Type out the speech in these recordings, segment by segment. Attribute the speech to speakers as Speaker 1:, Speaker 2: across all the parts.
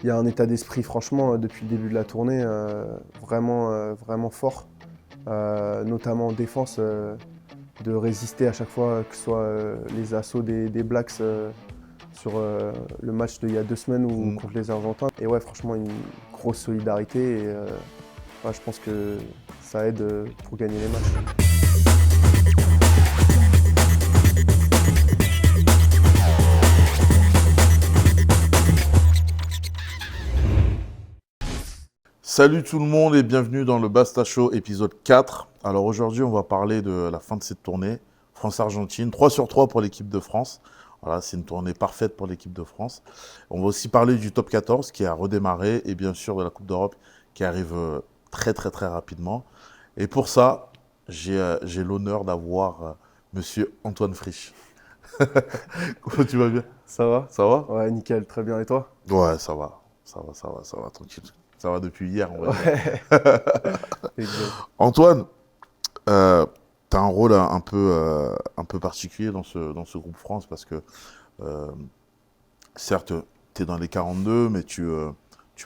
Speaker 1: il y a un état d'esprit, franchement, depuis le début de la tournée, vraiment fort. Notamment en défense, de résister à chaque fois, que ce soit les assauts des Blacks sur le match d'il y a 2 semaines ou
Speaker 2: Mm.
Speaker 1: contre les Argentins. Et ouais, franchement, une grosse solidarité. Et ouais, je pense que ça aide pour gagner les matchs.
Speaker 2: Salut tout le monde et bienvenue dans le Basta Show épisode 4. Alors aujourd'hui, on va parler de la fin de cette tournée. France-Argentine, 3 sur 3 pour l'équipe de France. Voilà, c'est une tournée parfaite pour l'équipe de France. On va aussi parler du top 14 qui a redémarré et bien sûr de la Coupe d'Europe qui arrive très rapidement. Et pour ça, j'ai l'honneur d'avoir monsieur Antoine Frisch. Comment tu vas bien?
Speaker 1: Ça va?
Speaker 2: Ça va?
Speaker 1: Ouais, nickel, très bien. Et toi?
Speaker 2: Ouais, ça va, tranquille. Ça va depuis hier, on va dire.
Speaker 1: Ouais, exact.
Speaker 2: Antoine, tu as un rôle un peu particulier dans ce groupe France parce que, euh, certes, tu es dans les 42, mais tu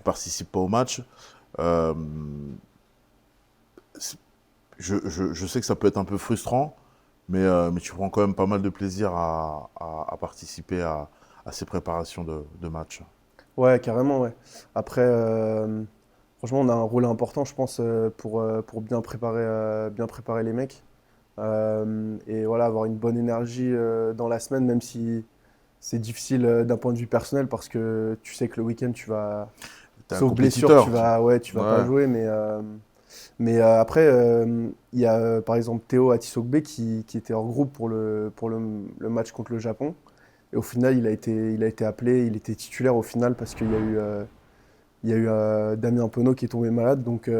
Speaker 2: participes pas au match. Euh, c'est- je sais que ça peut être un peu frustrant, mais tu prends quand même pas mal de plaisir à participer à ces préparations de match.
Speaker 1: Ouais, carrément, ouais. Après, franchement, on a un rôle important, je pense, pour bien préparer les mecs. Et voilà, avoir une bonne énergie dans la semaine, même si c'est difficile d'un point de vue personnel, parce que tu sais que le week-end,
Speaker 2: Tu es un
Speaker 1: sauf blessure,
Speaker 2: compétiteur.
Speaker 1: tu vas pas
Speaker 2: Ouais.
Speaker 1: jouer. Mais après, il y a par exemple Théo Atisogbe qui était hors groupe pour le match contre le Japon. Et au final, il a été appelé, il était titulaire au final parce qu'il y a eu Damien Penaud qui est tombé malade. Donc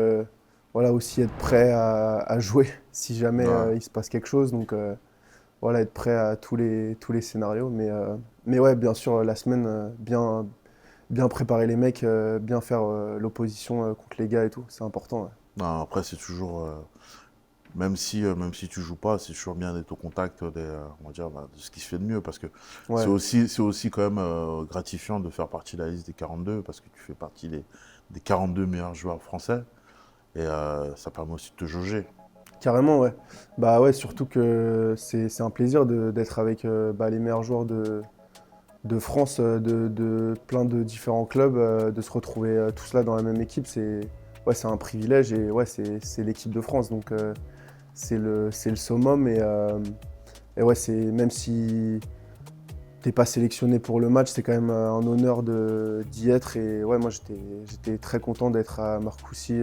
Speaker 1: voilà, aussi être prêt à jouer si jamais
Speaker 2: Ouais.
Speaker 1: il se passe quelque chose. Donc voilà, être prêt à tous les scénarios. Mais ouais, bien sûr, la semaine, bien préparer les mecs, bien faire l'opposition contre les gars et tout. C'est important. Ouais.
Speaker 2: Non, après, c'est toujours. Même si tu joues pas, c'est toujours bien d'être au contact on va dire, de ce qui se fait de mieux. Parce que
Speaker 1: Ouais,
Speaker 2: c'est aussi quand même gratifiant de faire partie de la liste des 42, parce que tu fais partie des 42 meilleurs joueurs français. Et ça permet aussi de te jauger.
Speaker 1: carrément, ouais. Bah ouais, surtout que c'est un plaisir d'être avec les meilleurs joueurs de France, de plein de différents clubs, de se retrouver tous là dans la même équipe. C'est un privilège et ouais, c'est l'équipe de France. Donc c'est le summum. Et ouais, même si t'es pas sélectionné pour le match, c'est quand même un honneur d'y être. Et ouais, moi j'étais très content d'être à Marcoussis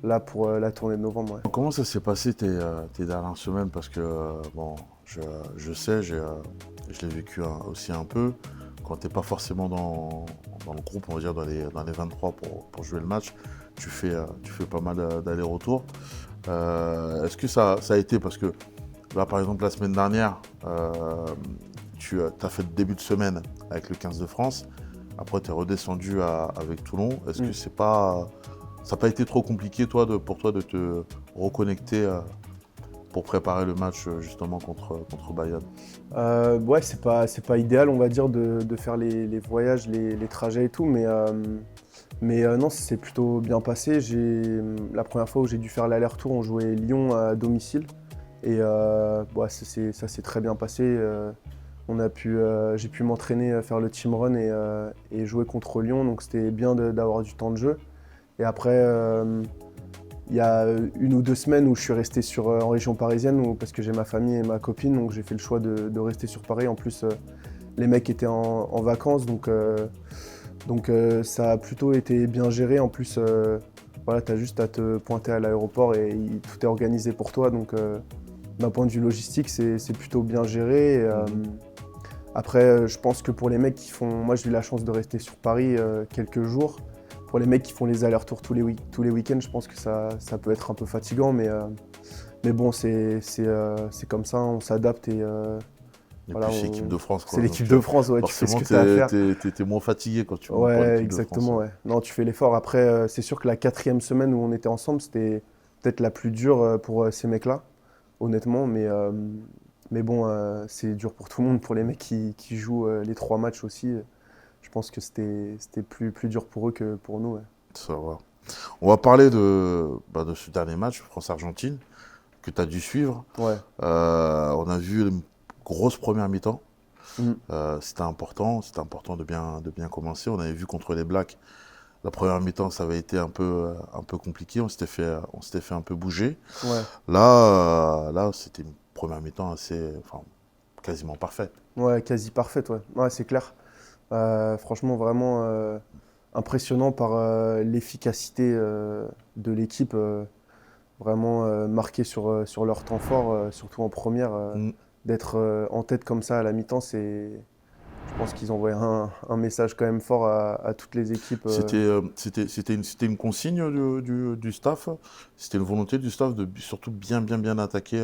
Speaker 1: là pour la tournée de novembre. Ouais.
Speaker 2: Comment ça s'est passé tes dernières semaines? Parce que, bon, je sais, je l'ai vécu aussi un peu. Quand tu n'es pas forcément dans le groupe, on va dire dans les 23 pour jouer le match, tu fais pas mal d'allers-retours. Est-ce que ça a été, parce que là, par exemple, la semaine dernière, tu as fait le début de semaine avec le 15 de France. Après, tu es redescendu avec Toulon. Est-ce que
Speaker 1: Mm.
Speaker 2: ça n'a pas été trop compliqué, pour toi de te reconnecter pour préparer le match justement contre Bayonne?
Speaker 1: Ouais, c'est pas idéal, on va dire, de faire les voyages, les trajets et tout, mais non, ça s'est plutôt bien passé. La première fois où j'ai dû faire l'aller-retour, on jouait Lyon à domicile, et ouais, ça s'est très bien passé. J'ai pu m'entraîner, faire le team run et jouer contre Lyon, donc c'était bien d'avoir du temps de jeu. Et après, il y a 1 ou 2 semaines où je suis resté en région parisienne parce que j'ai ma famille et ma copine, donc j'ai fait le choix de rester sur Paris. En plus, les mecs étaient en vacances, donc ça a plutôt été bien géré. En plus, voilà, tu as juste à te pointer à l'aéroport et tout est organisé pour toi. Donc d'un point de vue logistique, c'est plutôt bien géré. Après, je pense que pour les mecs qui font... Moi, j'ai eu la chance de rester sur Paris quelques jours. Pour les mecs qui font les allers-retours tous les week-ends, je pense que ça peut être un peu fatigant, mais bon, c'est comme ça, on s'adapte et
Speaker 2: Et
Speaker 1: voilà,
Speaker 2: puis c'est l'équipe de France,
Speaker 1: c'est
Speaker 2: quoi.
Speaker 1: l'équipe
Speaker 2: Donc
Speaker 1: de France, ouais, tu fais ce
Speaker 2: forcément,
Speaker 1: que tu as à faire.
Speaker 2: t'es moins fatigué quand tu montes pour
Speaker 1: Ouais,
Speaker 2: l'équipe de France,
Speaker 1: exactement,
Speaker 2: hein.
Speaker 1: ouais. Non, tu fais l'effort. Après, c'est sûr que la 4e semaine où on était ensemble, c'était peut-être la plus dure pour ces mecs-là, honnêtement, mais bon, c'est dur pour tout le monde, pour les mecs qui jouent les 3 matchs aussi. je pense que c'était plus dur pour eux que pour nous. Ouais.
Speaker 2: Ça va. On va parler de ce dernier match, France-Argentine, que tu as dû suivre.
Speaker 1: Ouais.
Speaker 2: On a vu une grosse première mi-temps.
Speaker 1: Mm.
Speaker 2: C'était important de bien commencer. On avait vu contre les Blacks, la première mi-temps, ça avait été un peu compliqué. On s'était fait un peu bouger.
Speaker 1: Ouais.
Speaker 2: Là, c'était une première mi-temps quasiment parfaite.
Speaker 1: Ouais, quasi parfaite, ouais. Ouais, c'est clair. Franchement, vraiment impressionnant par l'efficacité de l'équipe, vraiment marquée sur leur temps fort, surtout en première.
Speaker 2: Mm.
Speaker 1: D'être en tête comme ça à la mi-temps, je pense qu'ils envoient un message quand même fort à toutes les équipes.
Speaker 2: C'était une consigne du staff. C'était une volonté du staff de surtout bien attaquer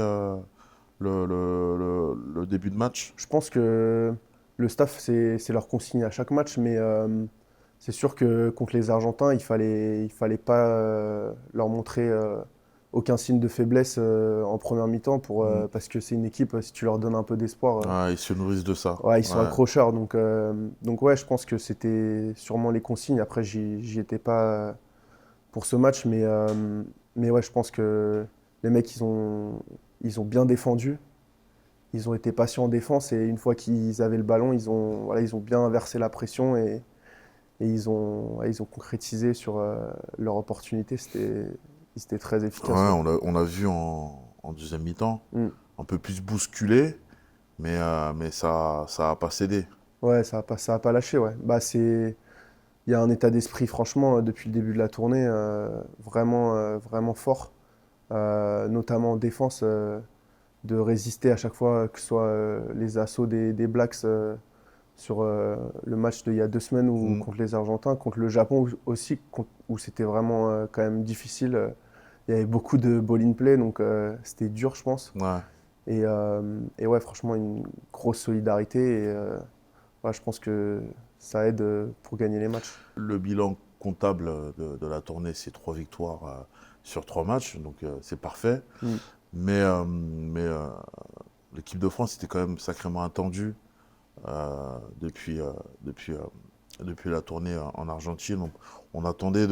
Speaker 2: le début de match.
Speaker 1: Je pense que le staff, c'est leur consigne à chaque match, mais c'est sûr que contre les Argentins, il fallait pas leur montrer aucun signe de faiblesse en première mi-temps
Speaker 2: Mm.
Speaker 1: parce que c'est une équipe, si tu leur donnes un peu d'espoir,
Speaker 2: Ah, ils se nourrissent de ça.
Speaker 1: ouais, ils sont
Speaker 2: Ouais.
Speaker 1: accrocheurs. Donc ouais, je pense que c'était sûrement les consignes. Après, j'y étais pas pour ce match, mais ouais, je pense que les mecs, ils ont bien défendu. Ils ont été patients en défense et une fois qu'ils avaient le ballon, ils ont bien inversé la pression et ils ont concrétisé sur leur opportunité. Ils étaient très
Speaker 2: Ouais,
Speaker 1: efficaces. Ouais.
Speaker 2: on a vu en deuxième mi-temps
Speaker 1: Mm.
Speaker 2: un peu plus bousculé, mais ça a pas cédé.
Speaker 1: Ouais, ça a pas lâché. Ouais. Il y a un état d'esprit, franchement, depuis le début de la tournée, vraiment fort, notamment en défense, de résister à chaque fois, que ce soit les assauts des Blacks sur le match d'il y a 2 semaines ou
Speaker 2: Mm.
Speaker 1: contre les Argentins, contre le Japon aussi, où c'était vraiment quand même difficile. Il y avait beaucoup de ball in play, donc c'était dur, je pense.
Speaker 2: Ouais.
Speaker 1: Et ouais, franchement, une grosse solidarité. Et ouais, je pense que ça aide pour gagner les matchs.
Speaker 2: Le bilan comptable de la tournée, c'est 3 victoires sur 3 matchs, donc c'est parfait.
Speaker 1: Mm.
Speaker 2: Mais l'équipe de France était quand même sacrément attendue depuis la tournée en Argentine. Donc, on attendait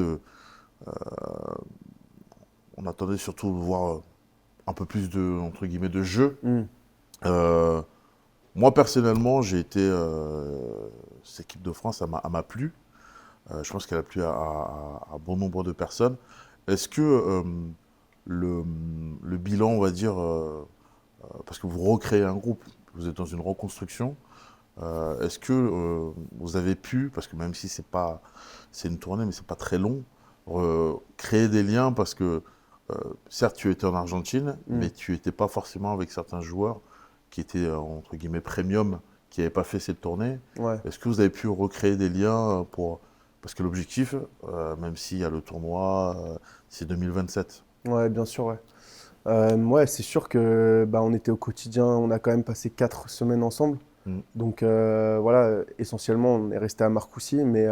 Speaker 2: on attendait surtout de voir un peu plus entre guillemets, de jeu.
Speaker 1: Mm.
Speaker 2: Euh, Moi, personnellement, cette équipe de France, elle m'a plu. Je pense qu'elle a plu à bon nombre de personnes. Est-ce que le bilan, on va dire, parce que vous recréez un groupe, vous êtes dans une reconstruction, est-ce que vous avez pu, parce que même si c'est une tournée, mais c'est pas très long, créer des liens parce que certes tu étais en Argentine,
Speaker 1: Mm.
Speaker 2: mais tu n'étais pas forcément avec certains joueurs qui étaient entre guillemets premium, qui n'avaient pas fait cette tournée.
Speaker 1: Ouais.
Speaker 2: Est-ce que vous avez pu recréer des liens parce que l'objectif, même s'il y a le tournoi, c'est 2027.
Speaker 1: Ouais, bien sûr, ouais. Ouais, c'est sûr que bah, on était au quotidien, on a quand même passé 4 semaines ensemble.
Speaker 2: Mm.
Speaker 1: Donc voilà, essentiellement, on est resté à Marcoussis, mais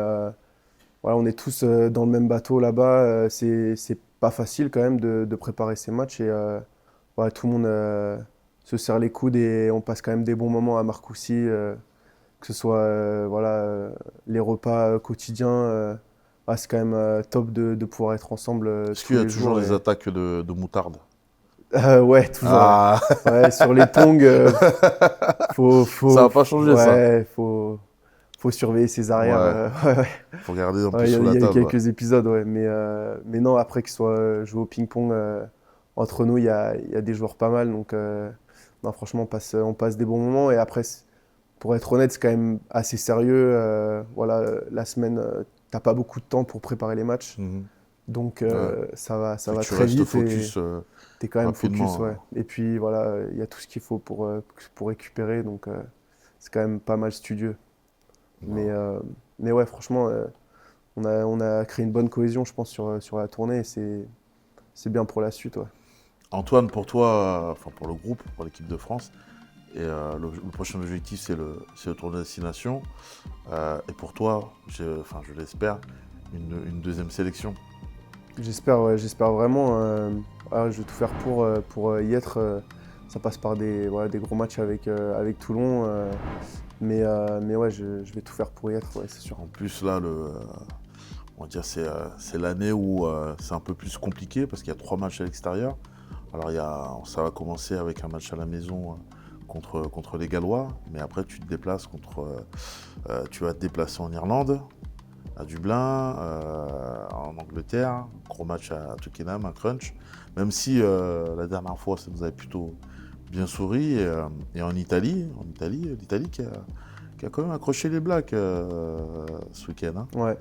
Speaker 1: voilà, on est tous dans le même bateau là-bas. C'est pas facile quand même de préparer ces matchs et voilà, tout le monde se serre les coudes et on passe quand même des bons moments à Marcoussis, que ce soit voilà, les repas quotidiens. C'est quand même top de pouvoir être ensemble
Speaker 2: Est-ce
Speaker 1: tous
Speaker 2: qu'il y a
Speaker 1: les
Speaker 2: toujours
Speaker 1: jours.
Speaker 2: des attaques de moutarde?
Speaker 1: Ouais, toujours. Ouais.
Speaker 2: Ah,
Speaker 1: Ouais, sur les tongs,
Speaker 2: ça n'a pas changé ça.
Speaker 1: ouais, faut surveiller ses arrières.
Speaker 2: Ouais,
Speaker 1: Ouais, ouais.
Speaker 2: faut regarder un peu
Speaker 1: Ouais, il y,
Speaker 2: sous
Speaker 1: a il
Speaker 2: la
Speaker 1: y a eu
Speaker 2: table. Ouais.
Speaker 1: quelques épisodes, ouais. Mais non, après que ce soit joué au ping-pong, entre nous, il y a des joueurs pas mal. Donc, non, franchement, on passe des bons moments. Et après, pour être honnête, c'est quand même assez sérieux. Voilà, la semaine, t'as pas beaucoup de temps pour préparer les matchs.
Speaker 2: Mhm.
Speaker 1: Donc,
Speaker 2: Ouais.
Speaker 1: ça
Speaker 2: Faut
Speaker 1: va
Speaker 2: que tu
Speaker 1: très
Speaker 2: restes
Speaker 1: vite. Et
Speaker 2: focus
Speaker 1: t'es quand même focus,
Speaker 2: rapidement.
Speaker 1: ouais. Et puis, voilà, il y a tout ce qu'il faut pour récupérer. Donc, c'est quand même pas mal studieux. Mais,
Speaker 2: Non.
Speaker 1: mais ouais, franchement, on a créé une bonne cohésion, je pense, sur la tournée. Et c'est bien pour la suite, ouais.
Speaker 2: Antoine, pour toi, enfin pour le groupe, pour l'équipe de France, et le prochain objectif c'est le tournoi destination. Et pour toi, je l'espère, une deuxième sélection.
Speaker 1: J'espère, ouais, j'espère vraiment. Voilà, je vais tout faire pour y être. Ça passe par voilà, des gros matchs avec Toulon. Mais ouais, je vais tout faire pour y être, ouais, c'est sûr.
Speaker 2: En plus, là, on va dire c'est l'année où c'est un peu plus compliqué parce qu'il y a 3 matchs à l'extérieur. Alors, ça va commencer avec un match à la maison contre les Gallois, mais après, tu vas te déplacer en Irlande, à Dublin, en Angleterre, gros match à Twickenham, un crunch. Même si la dernière fois, ça nous avait plutôt bien souri. Et en Italie, l'Italie qui a quand même accroché les Blacks ce week-end, hein.
Speaker 1: Ouais,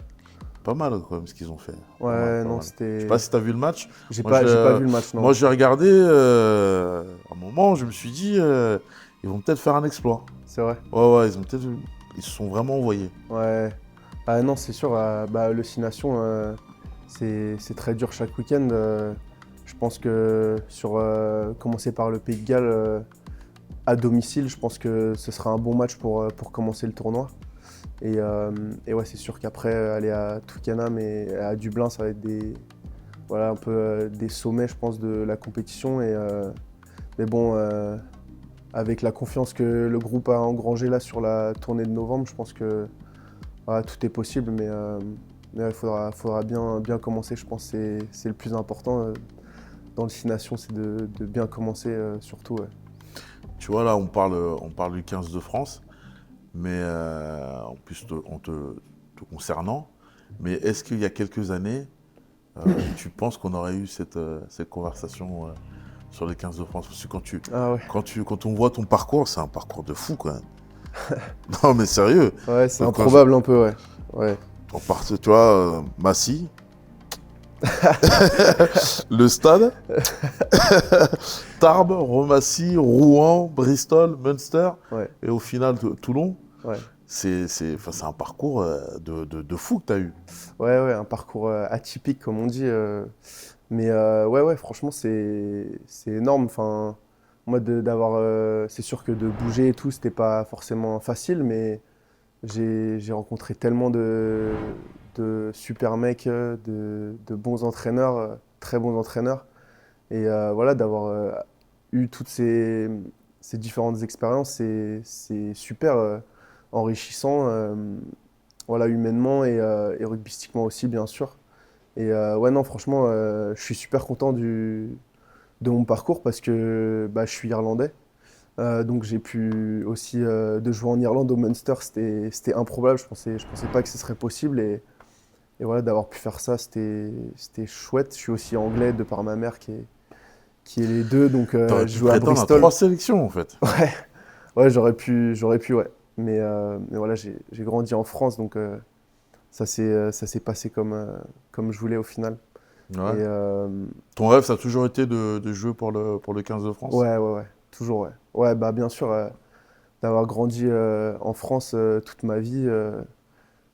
Speaker 2: Pas mal quand même ce qu'ils ont fait. Pas mal,
Speaker 1: ouais,
Speaker 2: pas
Speaker 1: non,
Speaker 2: mal. Je sais pas si tu as vu le match. Moi,
Speaker 1: j'ai pas vu le match,
Speaker 2: moi,
Speaker 1: non.
Speaker 2: j'ai regardé un moment, je me suis dit, ils vont peut-être faire un exploit.
Speaker 1: C'est vrai.
Speaker 2: Ouais, ouais, ils se sont vraiment envoyés.
Speaker 1: Ouais. Ah non, c'est sûr, bah, le Six Nations, c'est très dur chaque week-end. Je pense que commencer par le Pays de Galles à domicile, je pense que ce sera un bon match pour commencer le tournoi. Et ouais, c'est sûr qu'après, aller à Twickenham et à Dublin, ça va être voilà, un peu des sommets, je pense, de la compétition. Mais bon, avec la confiance que le groupe a engrangée là sur la tournée de novembre, je pense que voilà, tout est possible. Mais ouais, faudra bien commencer. Je pense que c'est le plus important dans le Six Nations, c'est de bien commencer surtout. Ouais.
Speaker 2: Tu vois, là, on parle du 15 de France, mais en plus, te concernant, mais est-ce qu'il y a quelques années, tu penses qu'on aurait eu cette conversation sur les 15 de France? Parce que
Speaker 1: Ah ouais,
Speaker 2: quand on voit ton parcours, c'est un parcours de fou quand même. Non, mais sérieux.
Speaker 1: ouais, c'est
Speaker 2: Quand
Speaker 1: improbable un peu, ouais. Ouais.
Speaker 2: tu vois, Massy, le stade, Tarbes, Romassy, Rouen, Bristol, Munster,
Speaker 1: Ouais,
Speaker 2: et au final, Toulon.
Speaker 1: ouais.
Speaker 2: C'est un parcours de fou que tu as eu.
Speaker 1: Ouais, ouais, un parcours atypique, comme on dit. Ouais, ouais, franchement, c'est énorme. Enfin, moi, c'est sûr que de bouger et tout, c'était pas forcément facile, mais j'ai rencontré tellement de super mecs, de bons entraîneurs, très bons entraîneurs. Voilà, d'avoir eu toutes ces différentes expériences, c'est super enrichissant, voilà, humainement et rugbystiquement aussi, bien sûr. Ouais, non, franchement, je suis super content de mon parcours parce que bah, je suis irlandais. Donc j'ai pu aussi de jouer en Irlande au Munster, c'était improbable. Je pensais pas que ce serait possible. Et voilà, d'avoir pu faire ça, c'était chouette. Je suis aussi anglais de par ma mère qui est les deux. Donc
Speaker 2: T'aurais
Speaker 1: je
Speaker 2: pu
Speaker 1: joue à
Speaker 2: prétendre à
Speaker 1: Bristol.
Speaker 2: 3 sélections en fait.
Speaker 1: Ouais, ouais, j'aurais pu, ouais. Mais voilà, j'ai grandi en France, donc ça s'est passé comme je voulais au final. Et
Speaker 2: Ouais. Ton rêve, ça a toujours été de jouer pour le 15 de France?
Speaker 1: ouais, ouais, ouais, toujours, ouais. Ouais, bah bien sûr, d'avoir grandi en France toute ma vie,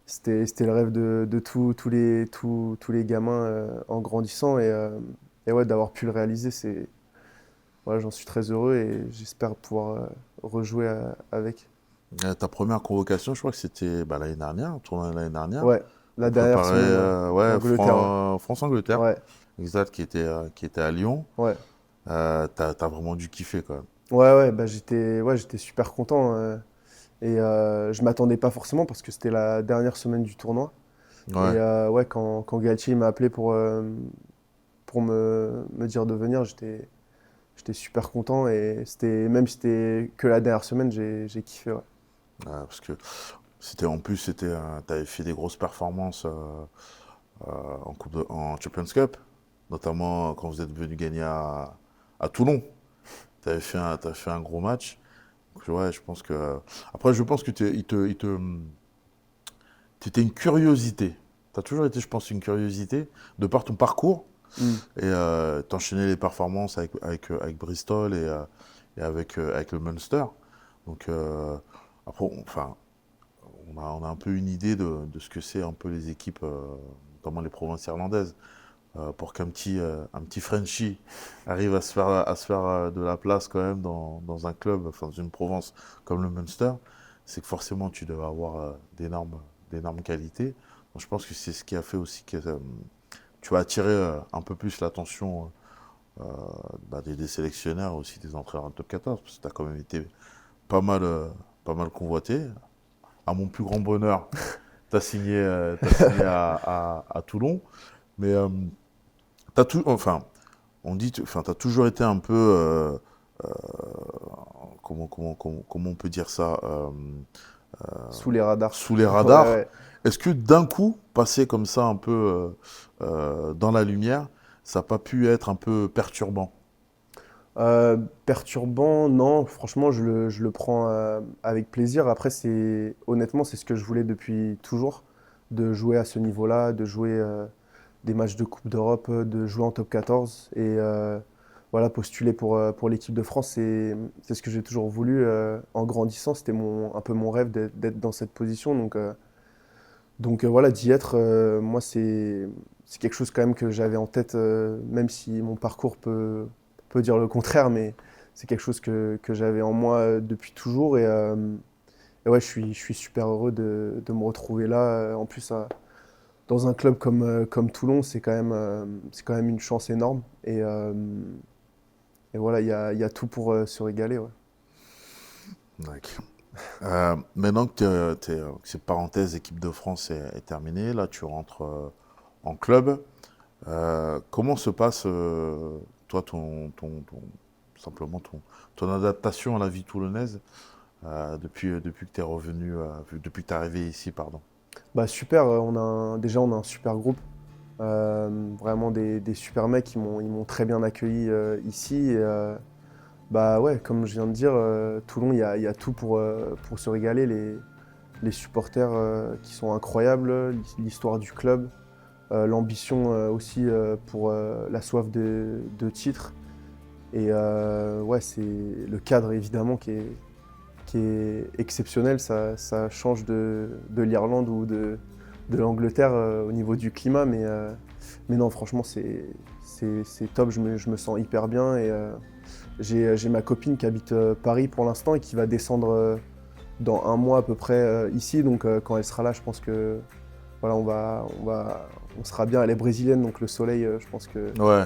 Speaker 1: c'était le rêve de tous les gamins en grandissant. Et ouais, d'avoir pu le réaliser, voilà, j'en suis très heureux et j'espère pouvoir rejouer avec.
Speaker 2: Ta première convocation, je crois que c'était l'année dernière, un tournoi l'année dernière,
Speaker 1: Ouais, la
Speaker 2: pour
Speaker 1: dernière
Speaker 2: préparer
Speaker 1: semaine, ouais.
Speaker 2: ouais,
Speaker 1: Angleterre, ouais.
Speaker 2: France-Angleterre,
Speaker 1: Ouais,
Speaker 2: exact, qui était à Lyon.
Speaker 1: ouais.
Speaker 2: T'as vraiment dû kiffer quand même.
Speaker 1: Ouais, ouais, bah j'étais super content. Je m'attendais pas forcément parce que c'était la dernière semaine du tournoi.
Speaker 2: Ouais.
Speaker 1: Ouais, quand Galtier m'a appelé pour me dire de venir, j'étais super content. Même si c'était que la dernière semaine, j'ai kiffé, ouais.
Speaker 2: Parce que en plus, t'avais fait des grosses performances en Champions Cup, notamment quand vous êtes venu gagner à Toulon. T'avais fait un gros match. Donc, ouais, je pense que. Après, je pense que t'étais une curiosité. T'as toujours été, je pense, une curiosité de par ton parcours
Speaker 1: Hmm.
Speaker 2: et t'enchaîner les performances avec Bristol et avec le Munster. Donc, après, on a un peu une idée de ce que c'est un peu les équipes, notamment les provinces irlandaises. Pour un petit Frenchie arrive à se faire de la place quand même dans un club, enfin dans une province comme le Munster, c'est que forcément tu devais avoir d'énormes qualités. Donc, je pense que c'est ce qui a fait aussi que tu as attiré un peu plus l'attention des sélectionneurs, aussi des entraîneurs de top 14, parce que tu as quand même été pas mal, pas mal convoité. À mon plus grand bonheur, t'as signé à Toulon. Mais enfin, on dit, enfin, t'as toujours été un peu, euh, comment on peut dire ça,
Speaker 1: Sous les radars.
Speaker 2: sous les
Speaker 1: Ouais,
Speaker 2: radars.
Speaker 1: ouais.
Speaker 2: Est-ce que d'un coup, passer comme ça un peu dans la lumière, ça n'a pas pu être un peu perturbant?
Speaker 1: Perturbant, non, franchement, je le prends avec plaisir. Après, honnêtement, c'est ce que je voulais depuis toujours, de jouer à ce niveau-là, de jouer des matchs de Coupe d'Europe, de jouer en top 14 et voilà, postuler pour l'équipe de France. C'est ce que j'ai toujours voulu en grandissant. C'était un peu mon rêve d'être dans cette position. Donc voilà, d'y être, moi, c'est quelque chose quand même que j'avais en tête, même si mon parcours peut dire le contraire, mais c'est quelque chose que j'avais en moi depuis toujours. Et ouais, je suis super heureux de me retrouver là. En plus, dans un club comme Toulon, c'est quand même une chance énorme. Et voilà, il y a tout pour se régaler. Ouais.
Speaker 2: D'accord. Maintenant que cette parenthèse équipe de France est terminée, là tu rentres en club. Comment se passe, toi, simplement ton adaptation à la vie toulonnaise depuis que tu es revenu, depuis que tu es arrivé ici, pardon.
Speaker 1: Bah super, déjà on a un super groupe. Vraiment des super mecs, ils m'ont très bien accueilli ici. Bah ouais, comme je viens de dire, Toulon, il y a tout pour se régaler. Les supporters qui sont incroyables, l'histoire du club, l'ambition aussi pour la soif de titre. Et ouais, c'est le cadre évidemment qui est exceptionnel. Ça change de l'Irlande ou de l'Angleterre au niveau du climat. Mais non, franchement, c'est top. Je me sens hyper bien. Et j'ai ma copine qui habite Paris pour l'instant et qui va descendre dans un mois à peu près ici. Donc quand elle sera là, je pense que voilà, on sera bien. Elle est brésilienne, donc le soleil, je pense que
Speaker 2: Ouais,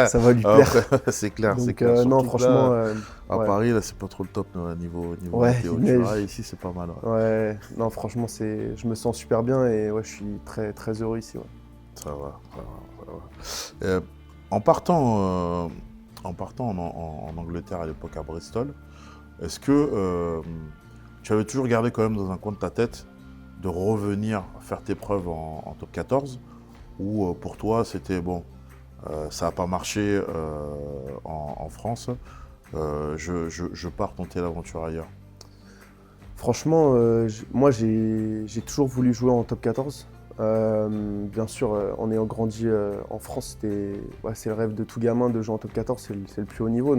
Speaker 1: ça va lui plaire.
Speaker 2: après, c'est clair, c'est
Speaker 1: Donc
Speaker 2: clair.
Speaker 1: non,
Speaker 2: Surtout que
Speaker 1: franchement,
Speaker 2: là, à
Speaker 1: ouais,
Speaker 2: Paris, là, c'est pas trop le top niveau
Speaker 1: ouais,
Speaker 2: météo.
Speaker 1: il
Speaker 2: Tu verras,
Speaker 1: neige.
Speaker 2: ici, c'est pas mal. Ouais.
Speaker 1: Ouais, non, franchement, je me sens super bien et ouais, je suis très, très heureux ici. Ouais.
Speaker 2: Ça va, ça va, ça va. En partant, en partant en Angleterre à l'époque à Bristol, est-ce que tu avais toujours gardé quand même dans un coin de ta tête de revenir faire tes preuves en top 14 ou pour toi c'était bon, ça n'a pas marché en France, je pars tenter l'aventure ailleurs.
Speaker 1: Franchement, moi, j'ai toujours voulu jouer en top 14. Bien sûr, en ayant grandi en France, ouais, c'est le rêve de tout gamin de jouer en top 14, c'est le plus haut niveau.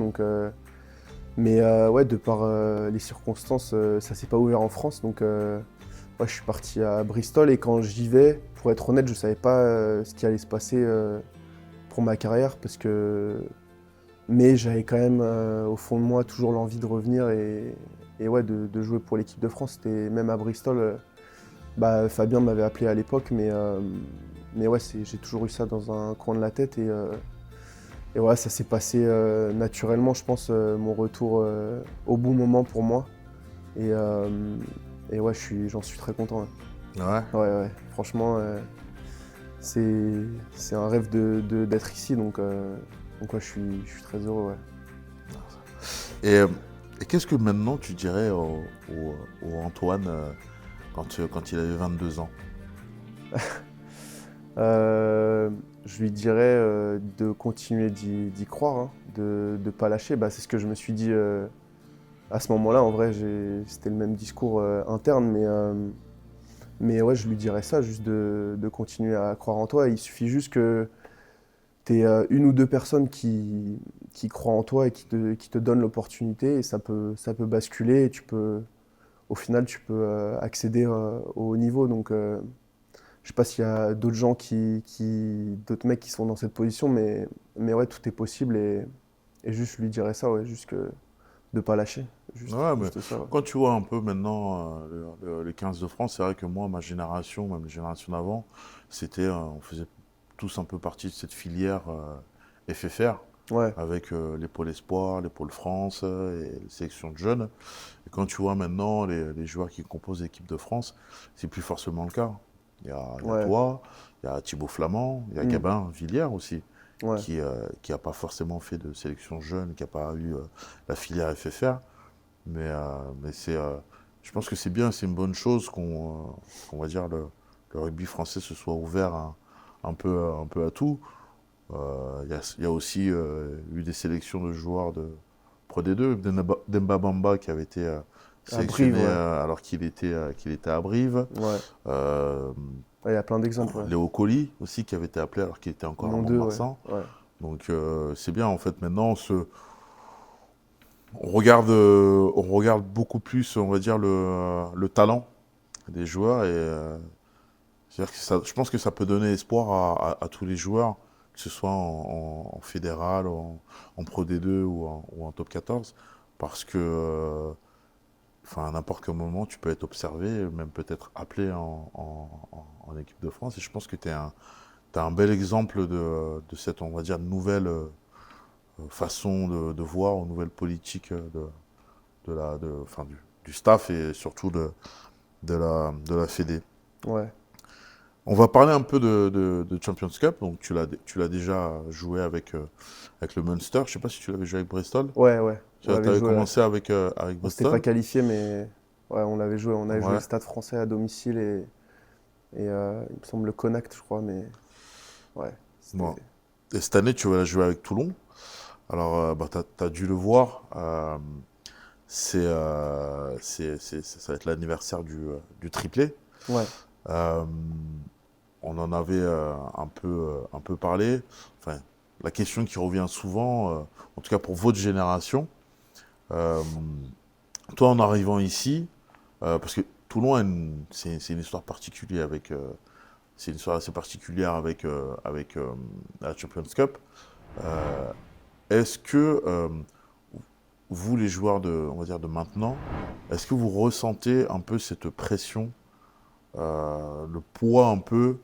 Speaker 1: Mais ouais, de par les circonstances, ça s'est pas ouvert en France. Donc ouais, je suis parti à Bristol et quand j'y vais, pour être honnête, je savais pas ce qui allait se passer pour ma carrière mais j'avais quand même au fond de moi toujours l'envie de revenir et ouais, de jouer pour l'équipe de France. C'était même à Bristol, bah, Fabien m'avait appelé à l'époque, mais ouais, j'ai toujours eu ça dans un coin de la tête et ouais, ça s'est passé naturellement, je pense, mon retour au bon moment pour moi. Et, euh, et ouais, j'en suis très content. Ouais,
Speaker 2: Ouais.
Speaker 1: ouais, franchement, c'est un rêve d'être ici, donc ouais, je suis très heureux. Ouais.
Speaker 2: Et, et qu'est-ce que maintenant tu dirais au Antoine quand il avait 22 ans?
Speaker 1: Je lui dirais de continuer d'y croire, hein, de ne pas lâcher. Bah, c'est ce que je me suis dit à ce moment-là. En vrai, c'était le même discours interne, mais ouais, je lui dirais ça, juste de continuer à croire en toi. Il suffit juste que tu aies une ou deux personnes qui croient en toi et qui te donnent l'opportunité, et ça peut basculer, et au final, tu peux accéder au haut niveau. Donc, je sais pas s'il y a d'autres gens d'autres mecs qui sont dans cette position, mais ouais, tout est possible et juste je lui dirais ça, ouais, juste que de pas lâcher.
Speaker 2: Ouais, mais
Speaker 1: Juste ça, ouais.
Speaker 2: quand tu vois un peu maintenant les 15 de France, c'est vrai que moi, ma génération, même les générations d'avant, on faisait tous un peu partie de cette filière FFR.
Speaker 1: Ouais,
Speaker 2: avec les pôles espoirs, les pôles France et les sélections de jeunes. Et quand tu vois maintenant les joueurs qui composent l'équipe de France, c'est plus forcément le cas. Il y a
Speaker 1: ouais,
Speaker 2: toi, il y a Thibaut Flamand, il y a
Speaker 1: mm,
Speaker 2: Gabin Villiers aussi,
Speaker 1: ouais,
Speaker 2: qui a pas forcément fait de sélection jeune, qui n'a pas eu la filière FFR. Mais je pense que c'est bien, c'est une bonne chose qu'on va dire le rugby français se soit ouvert un peu à tout. Il y a aussi eu des sélections de joueurs de Pro D2, Demba Bamba qui avait été
Speaker 1: à Brive,
Speaker 2: sélectionné
Speaker 1: ouais,
Speaker 2: qu'il était à Brive.
Speaker 1: ouais,
Speaker 2: Euh,
Speaker 1: ouais, il y a plein d'exemples, ouais.
Speaker 2: Léo Colli aussi qui avait été appelé alors qu'il était encore à
Speaker 1: Mon deux, ouais,
Speaker 2: Mont-de-Marsan.
Speaker 1: ouais,
Speaker 2: Donc c'est bien en fait maintenant on regarde beaucoup plus on va dire le talent des joueurs et c'est-à-dire que je pense que ça peut donner espoir à tous les joueurs, que ce soit en fédéral, en Pro D2 ou en Top 14, parce que enfin, à n'importe quel moment, tu peux être observé, même peut-être appelé en équipe de France. Et je pense que t'as un bel exemple de cette, on va dire, nouvelle façon de voir, ou nouvelle politique enfin, du staff et surtout de la Fédé.
Speaker 1: ouais.
Speaker 2: On va parler un peu de Champions Cup. Donc tu l'as déjà joué avec le Munster. Je sais pas si tu l'avais joué avec Bristol.
Speaker 1: Ouais, ouais,
Speaker 2: Tu
Speaker 1: on l'avait
Speaker 2: avais
Speaker 1: joué, ouais.
Speaker 2: commencé avec
Speaker 1: On s'était pas
Speaker 2: Bristol.
Speaker 1: qualifié, mais ouais, on l'avait joué. On avait joué le
Speaker 2: Ouais.
Speaker 1: Stade Français à domicile et il me semble le Connacht, je crois, mais ouais, c'était.
Speaker 2: Bon. Et cette année, tu vas la jouer avec Toulon. Alors, bah, tu as dû le voir. Ça va être l'anniversaire du triplé.
Speaker 1: Ouais,
Speaker 2: Euh, on en avait un peu parlé. Enfin, la question qui revient souvent, en tout cas pour votre génération, euh, toi en arrivant ici, parce que Toulon, c'est une histoire particulière c'est une histoire assez particulière avec la Champions Cup. Euh, Est-ce que vous, les joueurs on va dire de maintenant, est-ce que vous ressentez un peu cette pression, le poids un peu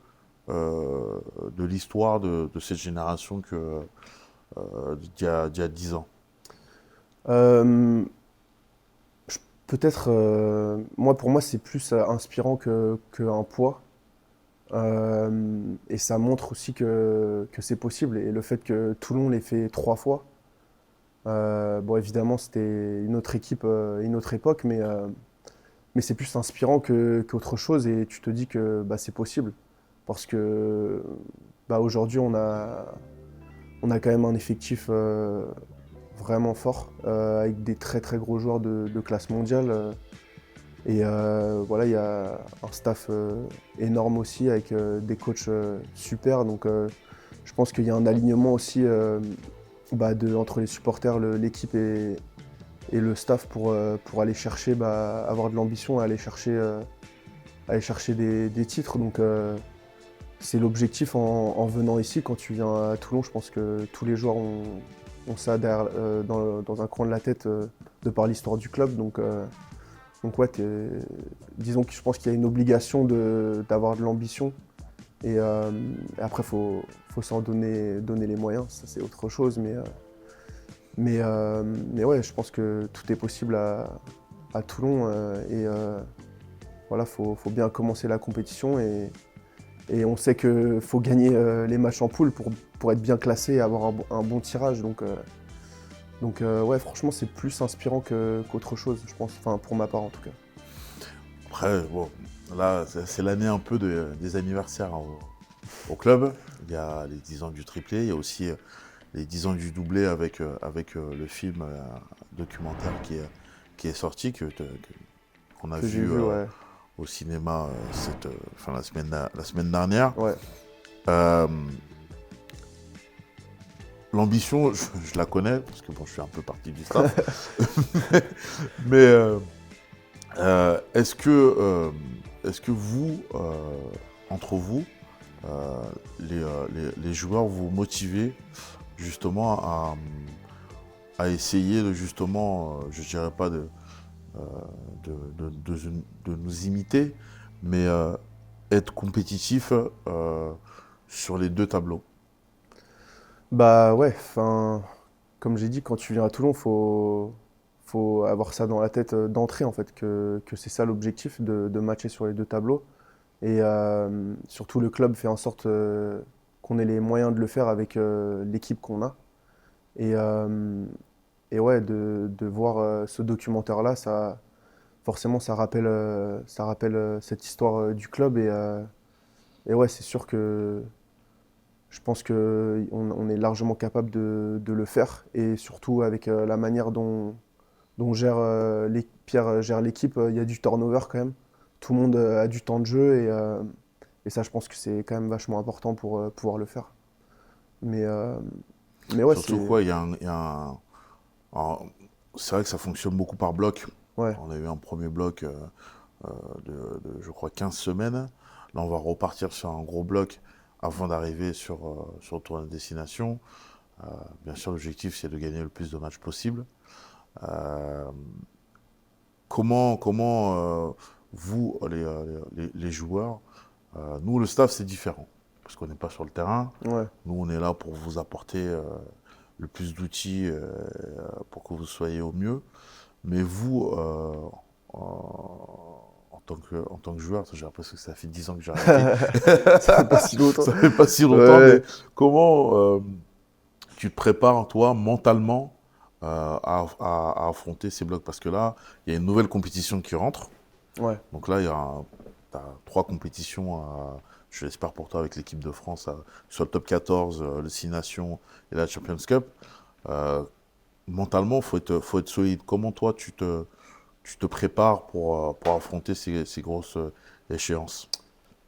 Speaker 2: euh, de l'histoire de cette génération d'il y a 10 ans?
Speaker 1: Euh, peut-être, moi pour moi c'est plus inspirant que un poids. Et ça montre aussi que c'est possible. Et le fait que Toulon l'ait fait 3 fois, bon évidemment c'était une autre équipe, une autre époque, mais c'est plus inspirant qu'autre chose. Et tu te dis que bah, c'est possible. Parce que bah, aujourd'hui on a quand même un effectif vraiment fort, avec des très très gros joueurs de classe mondiale. Et voilà, il y a un staff énorme aussi, avec des coachs super. Donc je pense qu'il y a un alignement aussi bah, entre les supporters, l'équipe et le staff pour aller chercher, bah, avoir de l'ambition et aller chercher des titres. Donc c'est l'objectif en venant ici. Quand tu viens à Toulon, je pense que tous les joueurs ont ça dans un coin de la tête, de par l'histoire du club. Donc ouais, disons que je pense qu'il y a une obligation d'avoir de l'ambition. Et après, faut s'en donner les moyens, ça c'est autre chose. Mais ouais, je pense que tout est possible à Toulon. Et voilà, faut bien commencer la compétition. Et on sait qu'il faut gagner les matchs en poule pour être bien classé et avoir un bon tirage. Donc ouais, franchement, c'est plus inspirant qu'autre chose, je pense. Enfin, pour ma part en tout cas.
Speaker 2: Après, bon, là, c'est l'année un peu des anniversaires au club. Il y a les 10 ans du triplé, il y a aussi les 10 ans du doublé avec le film documentaire qui est sorti, qu'on a
Speaker 1: Que j'ai
Speaker 2: vu
Speaker 1: vu, ouais.
Speaker 2: au cinéma enfin, la semaine dernière.
Speaker 1: Ouais,
Speaker 2: Euh, L'ambition, je la connais, parce que bon, je suis un peu partie du staff. Mais est-ce que vous, entre vous, euh, les joueurs, vous motivez justement à essayer de justement, je dirais pas euh, de nous imiter, mais être compétitif sur les deux tableaux?
Speaker 1: Bah ouais, enfin, comme j'ai dit, quand tu viens à Toulon, faut avoir ça dans la tête d'entrée en fait, que c'est ça l'objectif de matcher sur les deux tableaux. Et surtout le club fait en sorte qu'on ait les moyens de le faire avec l'équipe qu'on a. Et, et ouais, de voir ce documentaire-là, forcément ça rappelle cette histoire du club. Et ouais, c'est sûr que je pense qu'on est largement capable de le faire. Et surtout avec la manière dont Pierre gère l'équipe, il y a du turnover quand même. Tout le monde a du temps de jeu et ça, je pense que c'est quand même vachement important pour pouvoir le faire. Mais, euh, mais ouais,
Speaker 2: Surtout
Speaker 1: c'est.
Speaker 2: quoi, alors, c'est vrai que ça fonctionne beaucoup par bloc.
Speaker 1: Ouais,
Speaker 2: On a eu un premier bloc je crois, 15 semaines. Là, on va repartir sur un gros bloc avant d'arriver sur le tournoi de destination. Bien sûr, l'objectif, c'est de gagner le plus de matchs possible. Euh, comment vous, les joueurs, nous, le staff, c'est différent. Parce qu'on n'est pas sur le terrain.
Speaker 1: ouais.
Speaker 2: Nous, on est là pour vous apporter le plus d'outils pour que vous soyez au mieux. Mais vous, en tant que joueur, j'ai l'impression que ça fait 10 ans que j'ai arrêté.
Speaker 1: Ça fait pas si longtemps.
Speaker 2: Ça fait pas si longtemps, mais
Speaker 1: Ouais.
Speaker 2: comment tu te prépares, toi, mentalement, à affronter ces blocs? Parce que là, il y a une nouvelle compétition qui rentre.
Speaker 1: Ouais.
Speaker 2: Donc là, tu as 3 compétitions, je l'espère pour toi, avec l'équipe de France, sur le top 14, le 6 Nations et la Champions Cup. Euh, Mentalement, faut être solide. Comment toi, tu te prépares pour affronter ces grosses échéances?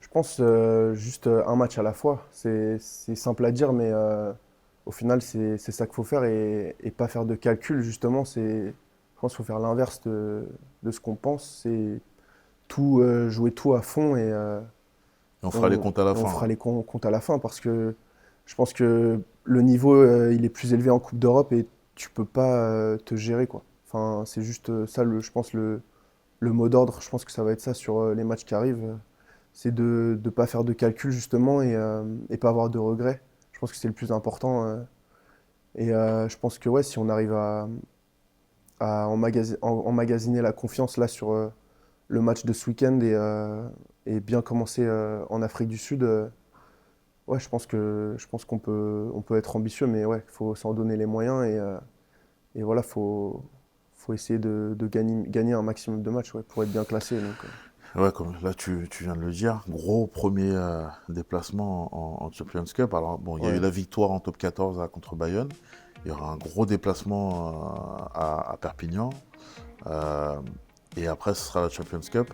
Speaker 1: Je pense juste un match à la fois. C'est simple à dire, mais au final, c'est ça qu'il faut faire et pas faire de calcul, justement. Je pense qu'il faut faire l'inverse de ce qu'on pense. C'est jouer tout à fond
Speaker 2: Et on fera les comptes à la
Speaker 1: et on
Speaker 2: fin,
Speaker 1: fera
Speaker 2: là.
Speaker 1: les comptes à la fin parce que je pense que le niveau il est plus élevé en Coupe d'Europe et tu peux pas te gérer quoi. Enfin, c'est juste ça je pense le mot d'ordre. Je pense que ça va être ça sur les matchs qui arrivent. C'est de ne pas faire de calcul justement et pas avoir de regrets. Je pense que c'est le plus important. Je pense que ouais, si on arrive à emmagasiner la confiance là sur le match de ce week-end et bien commencer en Afrique du Sud, ouais, je pense on peut être ambitieux, mais ouais, il faut s'en donner les moyens et voilà, faut essayer de gagner un maximum de matchs ouais, pour être bien classé. Donc,
Speaker 2: Ouais, comme là, tu viens de le dire. Gros premier déplacement en Champions Cup. Alors, bon, il y a eu
Speaker 1: ouais,
Speaker 2: la victoire en top 14 là, contre Bayonne. Il y aura un gros déplacement à Perpignan. Euh, et après, ce sera la Champions Cup.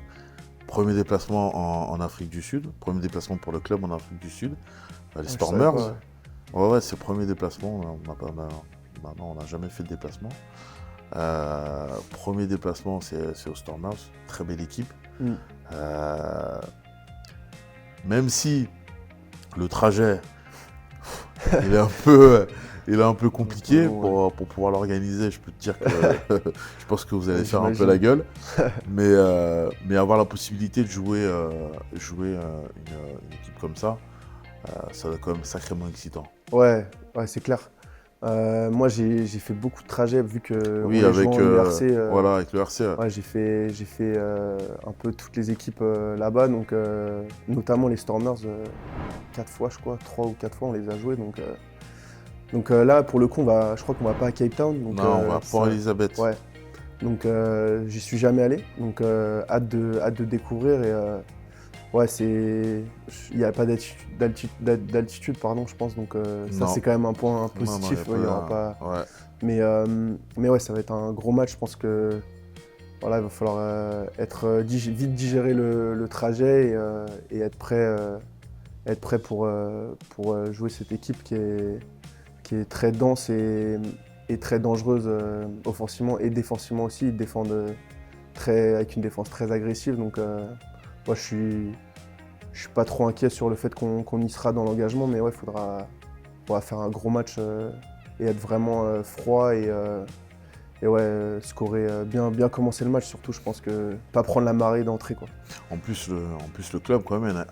Speaker 2: Premier déplacement en Afrique du Sud. Premier déplacement pour le club en Afrique du Sud. Les
Speaker 1: ouais, je savais pas.
Speaker 2: Stormers.
Speaker 1: Ouais.
Speaker 2: Ouais, ouais, c'est le premier déplacement. On n'a jamais fait de déplacement. Premier déplacement, c'est aux Stormers. Très belle équipe.
Speaker 1: Mm.
Speaker 2: Euh, Même si le trajet, il est un peu, il est un peu
Speaker 1: Un peu
Speaker 2: compliqué
Speaker 1: long, ouais.
Speaker 2: pour pouvoir l'organiser, je peux te dire que je pense que vous allez
Speaker 1: Ouais,
Speaker 2: faire un peu la
Speaker 1: j'imagine.
Speaker 2: gueule. Mais avoir la possibilité de jouer une équipe comme ça doit être quand même sacrément excitant.
Speaker 1: Ouais, ouais, c'est clair. Moi, j'ai fait beaucoup de trajets vu qu'on
Speaker 2: Oui,
Speaker 1: les joue en URC.
Speaker 2: voilà, avec le RC.
Speaker 1: Ouais, j'ai fait un peu toutes les équipes là-bas, donc notamment les Stormers, 4 fois, je crois, 3 ou 4 fois, on les a joués. Là, pour le coup, je crois qu'on va pas à Cape Town,
Speaker 2: Non, on va à Port-Elizabeth.
Speaker 1: ouais, donc j'y suis jamais allé, donc hâte de découvrir ouais, il n'y a pas d'altitude, pardon, je pense, donc ça
Speaker 2: Non,
Speaker 1: c'est quand même un point
Speaker 2: non, non, il n'y a
Speaker 1: positif, il y aura pas.
Speaker 2: pas. Ouais.
Speaker 1: Mais ouais, ça va être un gros match. Je pense que voilà, il va falloir vite digérer le trajet et être prêt pour jouer cette équipe qui est très dense et très dangereuse offensivement et défensivement aussi. Ils défendent avec une défense très agressive. Donc, moi, je suis pas trop inquiet sur le fait qu'on y sera dans l'engagement. Mais ouais, faudra faire un gros match et être vraiment froid et ouais, scorer, bien commencer le match surtout, je pense que pas prendre la marée d'entrée quoi.
Speaker 2: En plus, le club, quand même,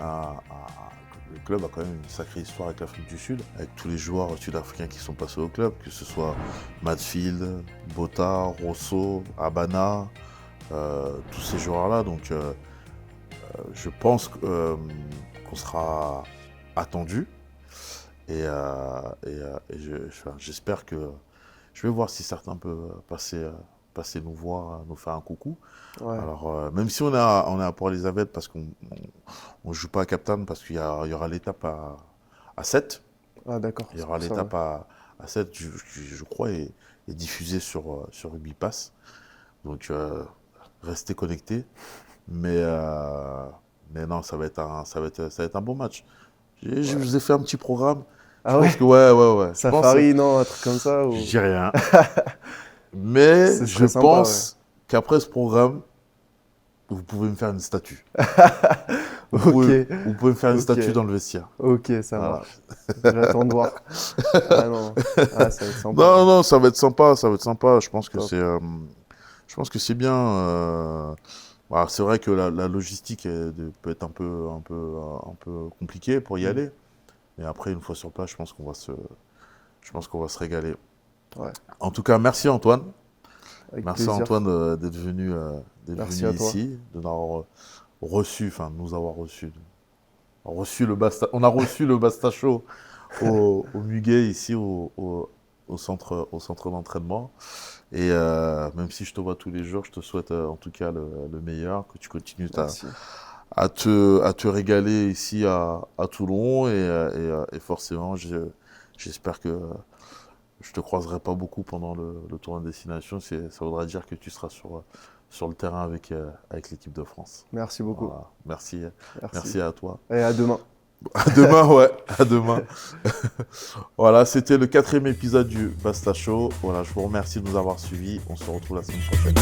Speaker 2: le club a quand même une sacrée histoire avec l'Afrique du Sud, avec tous les joueurs sud-africains qui sont passés au club, que ce soit Matfield, Bota, Rosso, Abana, tous ces joueurs-là. Donc je pense qu'on sera attendu. Et j'espère que... Je vais voir si certains peuvent passer nous voir, nous faire un coucou.
Speaker 1: Ouais.
Speaker 2: Alors, même si on est à Port-Elizabeth, parce qu'on ne joue pas à Cape Town, parce qu'il y aura l'étape à 7.
Speaker 1: Ah, d'accord.
Speaker 2: Il y aura l'étape à 7, je crois, est diffusée sur Rugby Pass. Donc, restez connectés. Mais non, ça va être un bon match. Je vous ai fait un petit programme.
Speaker 1: Ah
Speaker 2: Je
Speaker 1: ouais?
Speaker 2: pense que ouais.
Speaker 1: Safari, non, un truc comme ça ou...
Speaker 2: Je dis rien. Mais
Speaker 1: Ce
Speaker 2: je
Speaker 1: serait sympa,
Speaker 2: pense qu'après ce programme, vous pouvez me faire une statue. Vous pouvez me faire une
Speaker 1: Ok.
Speaker 2: statue dans le vestiaire.
Speaker 1: Ok, ça
Speaker 2: Voilà.
Speaker 1: marche. J'attends de voir. Ah non, ah, ça va être sympa.
Speaker 2: Non, ça va être sympa, ça va être sympa. Je pense que
Speaker 1: Top.
Speaker 2: c'est bien. Voilà, c'est vrai que la logistique peut être un peu compliquée pour y aller. Mais après, une fois sur place, je pense qu'on va se régaler.
Speaker 1: Ouais.
Speaker 2: En tout cas, merci Antoine.
Speaker 1: Avec
Speaker 2: Merci
Speaker 1: plaisir.
Speaker 2: Antoine d'être venu,
Speaker 1: Merci à toi.
Speaker 2: ici, de nous avoir reçu, le Basta. On a reçu le Basta Show au Muguet ici au centre d'entraînement. Et même si je te vois tous les jours, je te souhaite en tout cas le meilleur, que tu continues
Speaker 1: Merci.
Speaker 2: à te régaler ici à Toulon et forcément j'espère que je te croiserai pas beaucoup pendant le tournoi de destination. Ça voudra dire que tu seras sur le terrain avec l'équipe de France.
Speaker 1: Merci beaucoup.
Speaker 2: Voilà. Merci
Speaker 1: Merci.
Speaker 2: à toi.
Speaker 1: Et à demain.
Speaker 2: À demain, ouais, à demain. Voilà, c'était le 4e épisode du Basta Show. Voilà, je vous remercie de nous avoir suivis. On se retrouve la semaine prochaine.